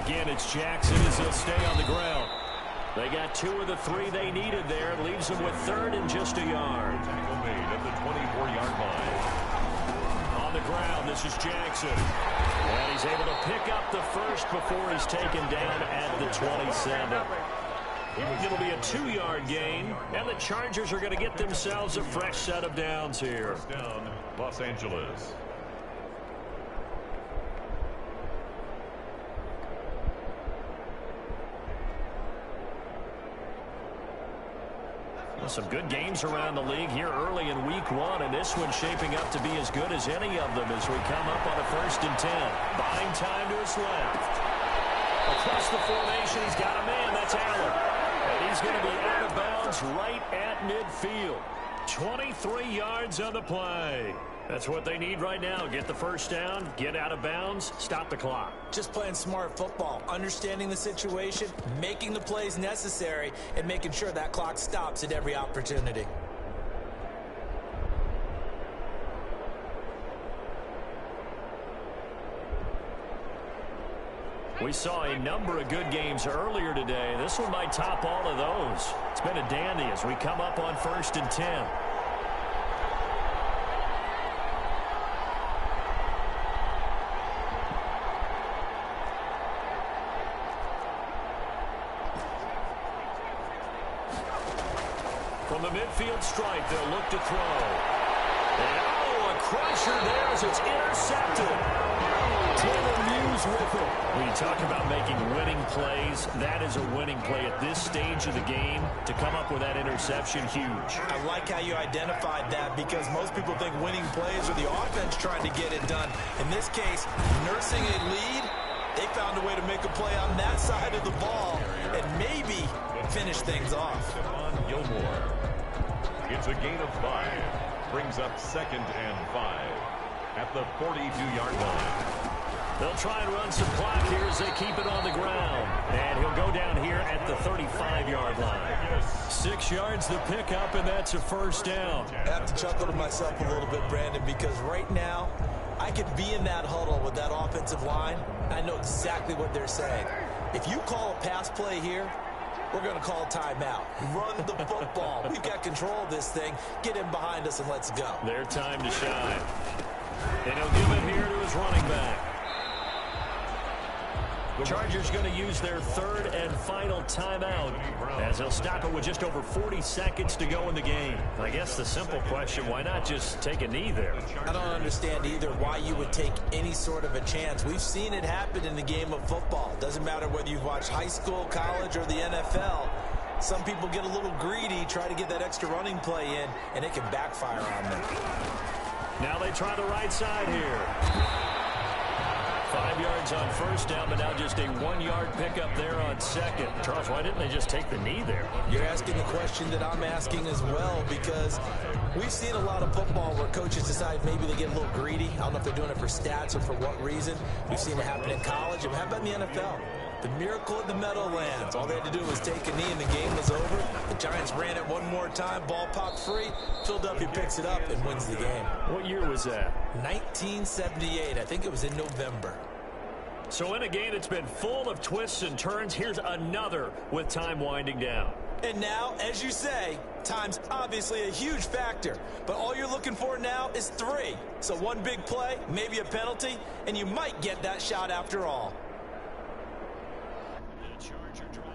Again, it's Jackson as he'll stay on the ground. They got 2 of the 3 they needed there. Leaves them with 3rd and just a yard. Tackle made at the 24-yard line. On the ground, this is Jackson. And he's able to pick up the first before he's taken down at the 27. It'll be a 2-yard gain, and the Chargers are going to get themselves a fresh set of downs here. First down, Los Angeles. Some good games around the league here early in week 1, and this one's shaping up to be as good as any of them as we come up on a 1st and 10. Buying time to his left. Across the formation, he's got a man. That's Allen. And he's going to be out of bounds right at midfield. 23 yards on the play. That's what they need right now. Get the first down, get out of bounds, stop the clock. Just playing smart football, understanding the situation, making the plays necessary, and making sure that clock stops at every opportunity. We saw a number of good games earlier today. This one might top all of those. It's been a dandy as we come up on 1st and 10. From the midfield stripe, they'll look to throw. And, a crusher there as it's intercepted. Taylor Muse with it. When you talk about making winning plays, that is a winning play at this stage of the game. To come up with that interception, huge. I like how you identified that because most people think winning plays are the offense trying to get it done. In this case, nursing a lead, they found a way to make a play on that side of the ball and maybe finish things off. Gilmore. It's a gain of 5. Brings up 2nd and 5 at the 42-yard line. They'll try and run some clock here as they keep it on the ground. And he'll go down here at the 35-yard line. 6 yards the pickup, and that's a first down. I have to chuckle to myself a little bit, Brandon, because right now I could be in that huddle with that offensive line. I know exactly what they're saying. If you call a pass play here, we're going to call a timeout. Run the football. We've got control of this thing. Get in behind us and let's go. Their time to shine. And he'll give it here to his running back. Chargers going to use their 3rd and final timeout as they'll stop it with just over 40 seconds to go in the game. I guess the simple question, why not just take a knee there? I don't understand either why you would take any sort of a chance. We've seen it happen in the game of football. Doesn't matter whether you've watched high school, college, or the NFL. Some people get a little greedy, try to get that extra running play in, and it can backfire on them. Now they try the right side here. 5 yards on first down, but now just a 1-yard pickup there on 2nd. Charles, why didn't they just take the knee there? You're asking the question that I'm asking as well, because we've seen a lot of football where coaches decide maybe they get a little greedy. I don't know if they're doing it for stats or for what reason. We've seen it happen in college. How about in the NFL? The miracle of the Meadowlands. All they had to do was take a knee and the game was over. The Giants ran it one more time. Ball popped free. Philadelphia picks it up and wins the game. What year was that? 1978. I think it was in November. So in a game that's been full of twists and turns, here's another with time winding down. And now, as you say, time's obviously a huge factor. But all you're looking for now is 3. So one big play, maybe a penalty, and you might get that shot after all.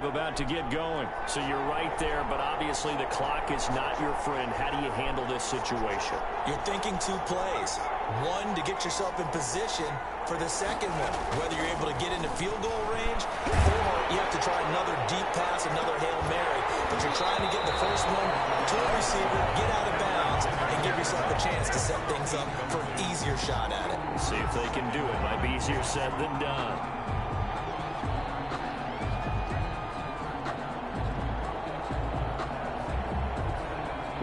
About to get going. So you're right there, but obviously the clock is not your friend. How do you handle this situation? You're thinking 2 plays. One, to get yourself in position for the second one, whether you're able to get into field goal range or you have to try another deep pass, another Hail Mary. But you're trying to get the first one to a receiver, get out of bounds, and give yourself a chance to set things up for an easier shot at it. See if they can do it. Might be easier said than done.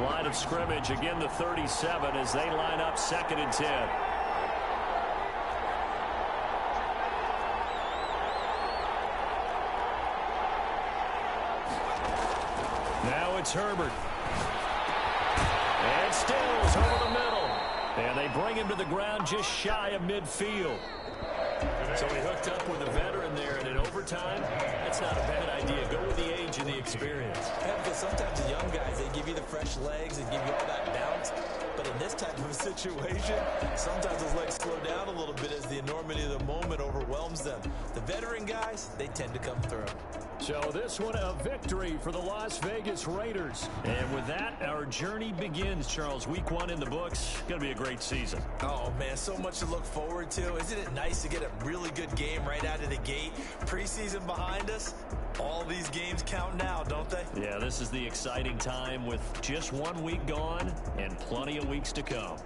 Line of scrimmage, again the 37 as they line up 2nd and 10. Now it's Herbert. And Stills over the middle. And they bring him to the ground just shy of midfield. So he hooked up with a veteran there, and in overtime, that's not a bad idea. Go with the age and the experience. Yeah, because sometimes the young guys, they give you the fresh legs and give you all that bounce. But in this type of a situation, sometimes those legs slow down a little bit as the enormity of the moment overwhelms them. The veteran guys, they tend to come through. So this one a victory for the Las Vegas Raiders. And with that, our journey begins, Charles. Week 1 in the books. Going to be a great season. Oh, man, so much to look forward to. Isn't it nice to get a really good game right out of the gate? Preseason behind us. All these games count now, don't they? Yeah, this is the exciting time with just 1 week gone and plenty of weeks to come.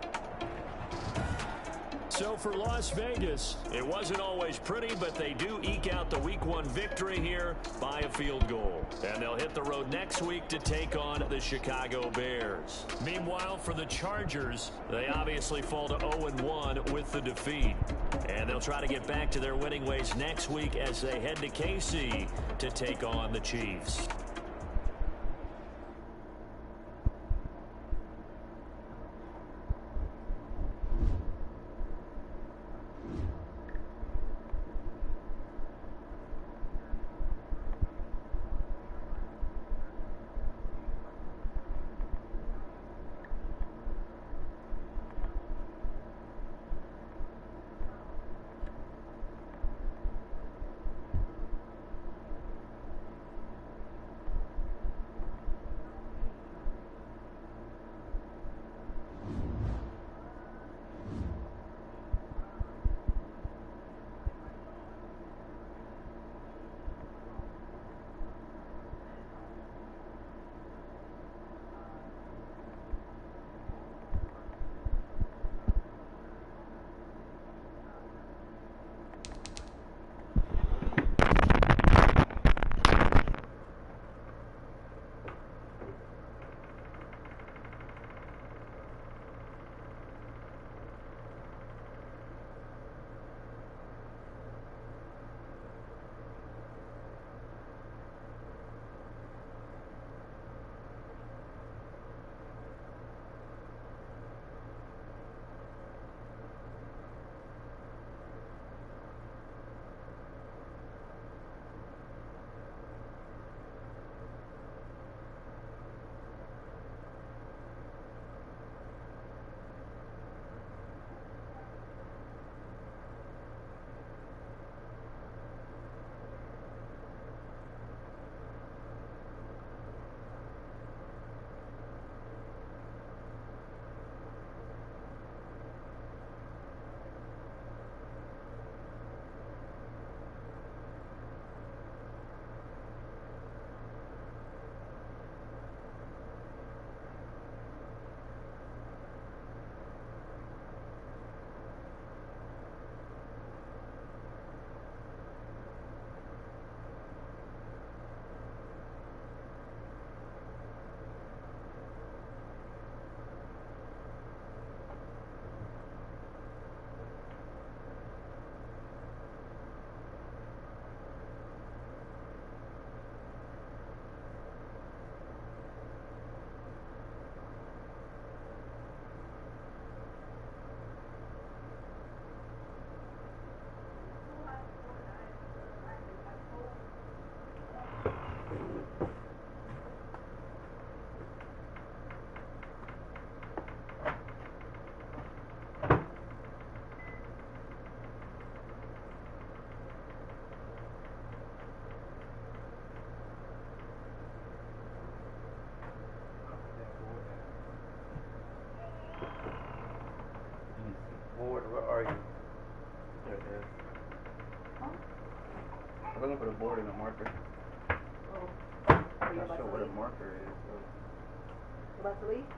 So for Las Vegas, it wasn't always pretty, but they do eke out the Week 1 victory here by a field goal. And they'll hit the road next week to take on the Chicago Bears. Meanwhile, for the Chargers, they obviously fall to 0-1 with the defeat. And they'll try to get back to their winning ways next week as they head to KC to take on the Chiefs. Where are you? There it is. Huh? I'm looking for the board and the marker. Oh. I'm not sure what a marker is. So. You about to leave?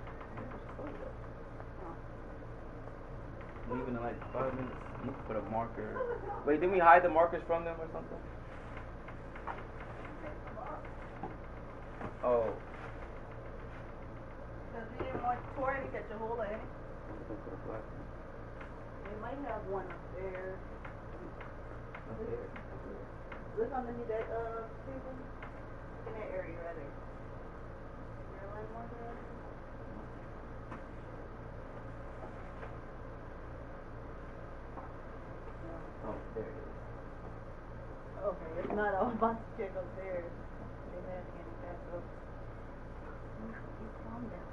Leaving in like 5 minutes. I'm looking for the marker. Wait, didn't we hide the markers from them or something? Oh. Because we didn't want Tori to catch a hold of it. I'm looking for the black one. They might have one upstairs. Up there. Look underneath that table. In that area right there. There like one there. Oh, there it is. Okay, if not, I was about to check upstairs. They had to get it back up. Calm down.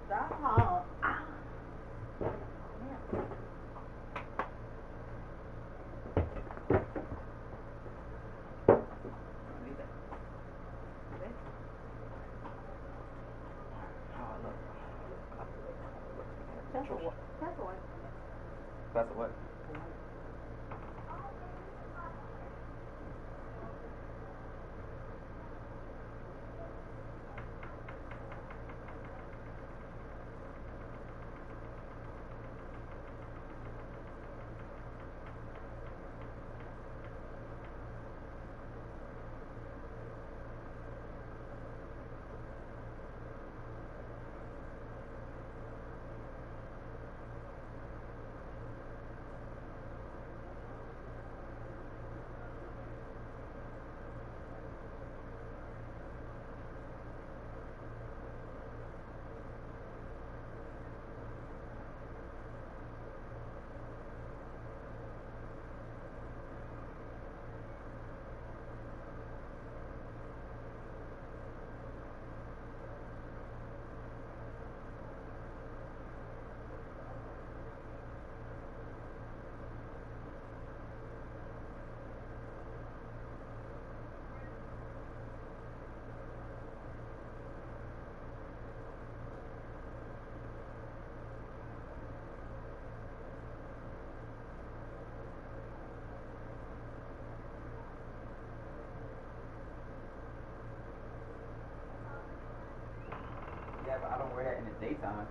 Stop. Ah. Yeah. That's what? Yeah, but I don't wear that in the daytime.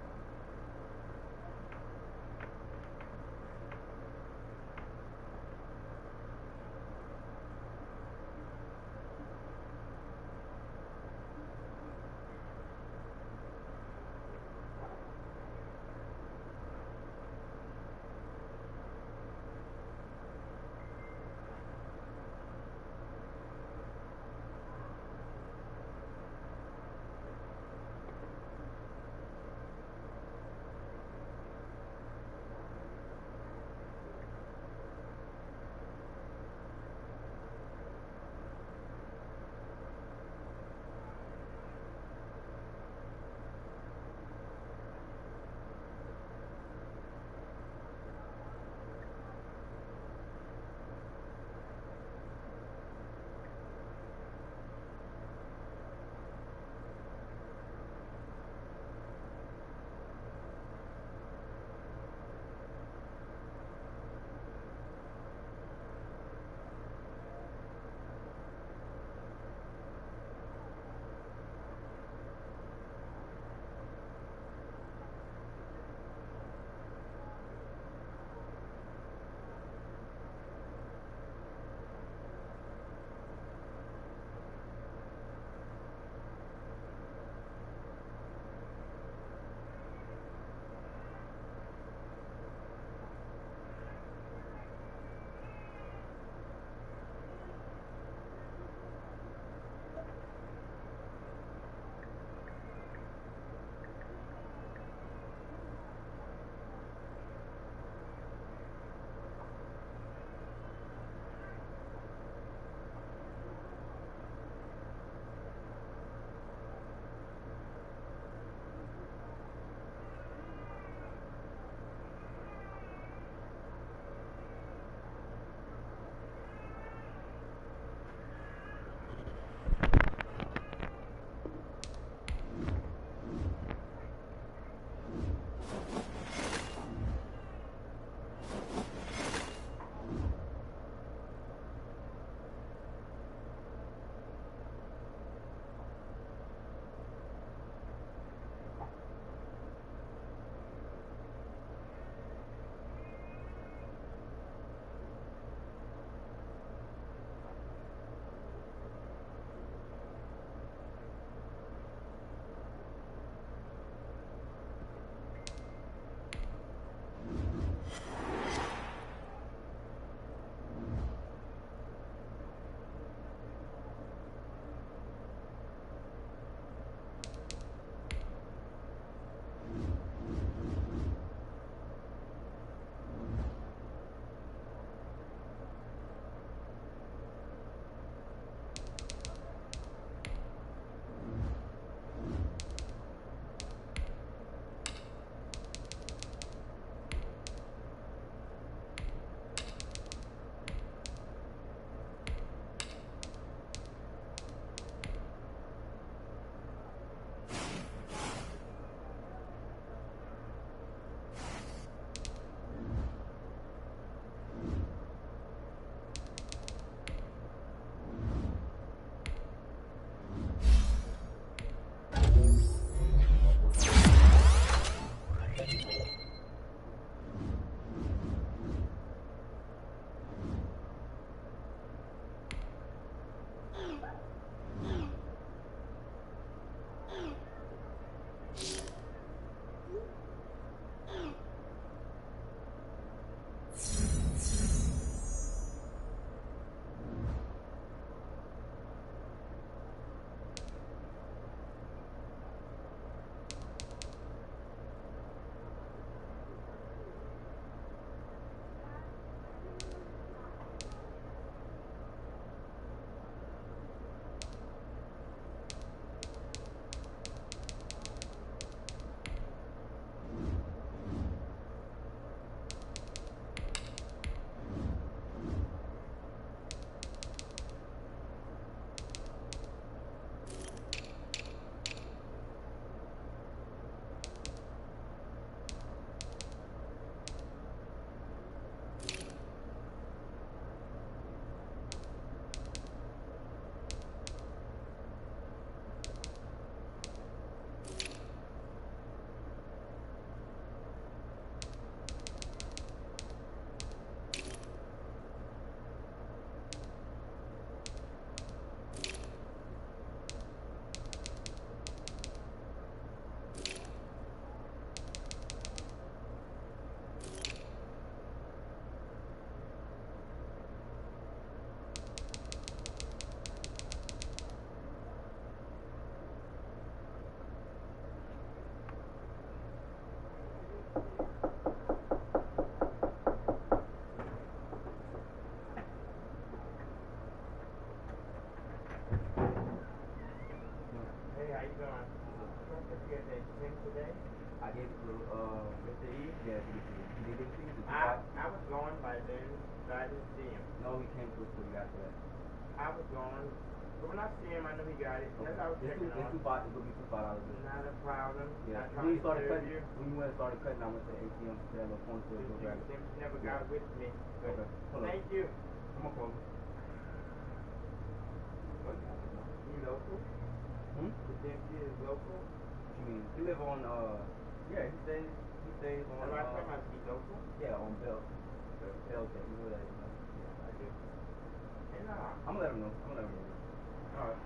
you doing? Did you get that him today? I gave it to Mr. E? yeah, he did it to you. I was going by then, but I didn't see him. No, he came to us when we got to that. I was going, but when I see him, I know he got it. That's how I was checking on. It's gonna be $5. Not a problem. Yeah. Not trying to serve you. When you went and started cutting, I went to the ATM to that little corner store to go grab it. He never got with me. But Okay. Hold on. thank you. Come on, call me. You local? Hmm? The Dempsey is local? What you mean? He live on, yeah, he stays on, Am I talking about he local? yeah, on Bell. Belltech, you know that is, huh? Yeah, I do. And I'm gonna let him know. Alright.